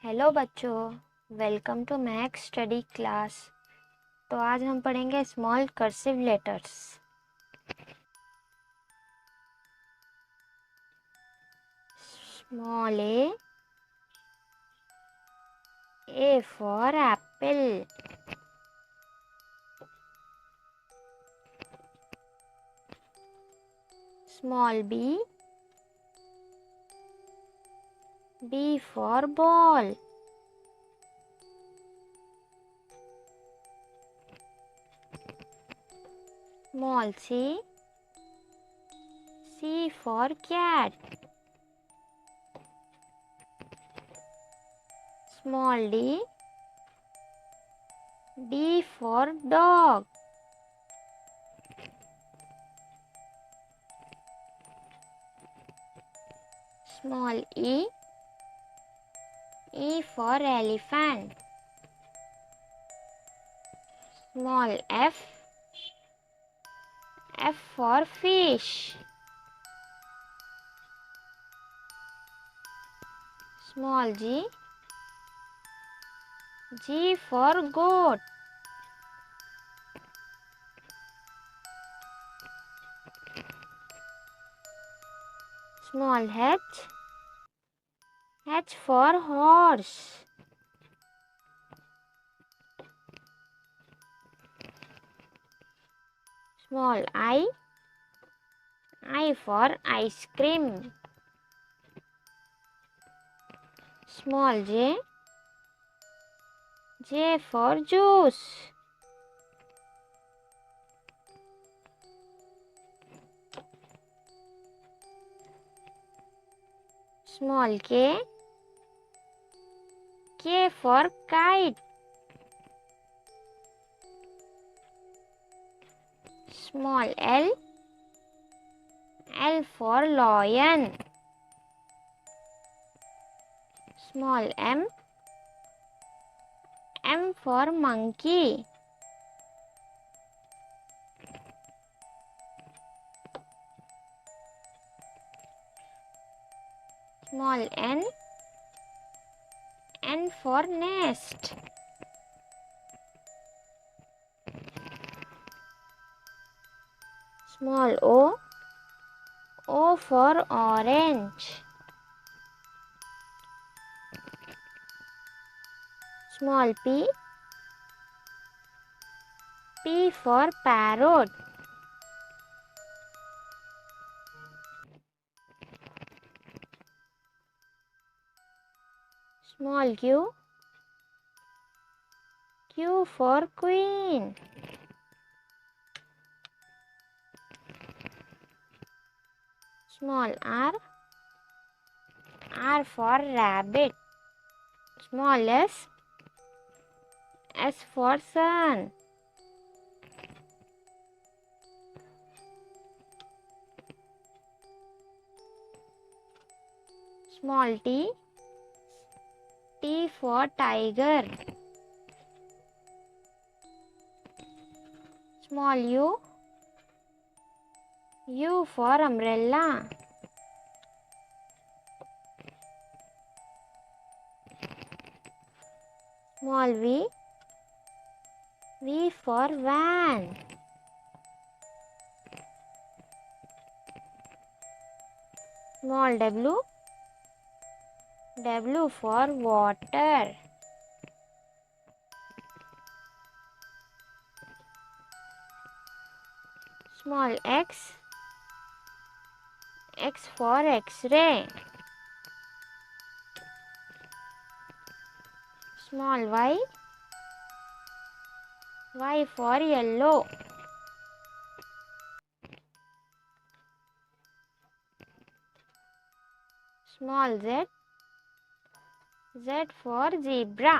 Hello बच्चों, welcome to Mahak study class. तो आज हम पढ़ेंगे small cursive letters. Small A for apple. Small B for ball. Small C for cat. Small D for dog. Small E for elephant. Small f for fish. Small g for goat. Small h for horse. Small I for ice cream. Small j for juice. Small k for kite. Small l for lion. Small m for monkey. Small n for nest. Small o for orange. Small p for parrot. Small q for queen. Small r for rabbit. Small s for sun. Small t for tiger. Small u for umbrella. Small v for van. Small w for water. Small x for X-ray. Small y for yellow. Small z for zebra.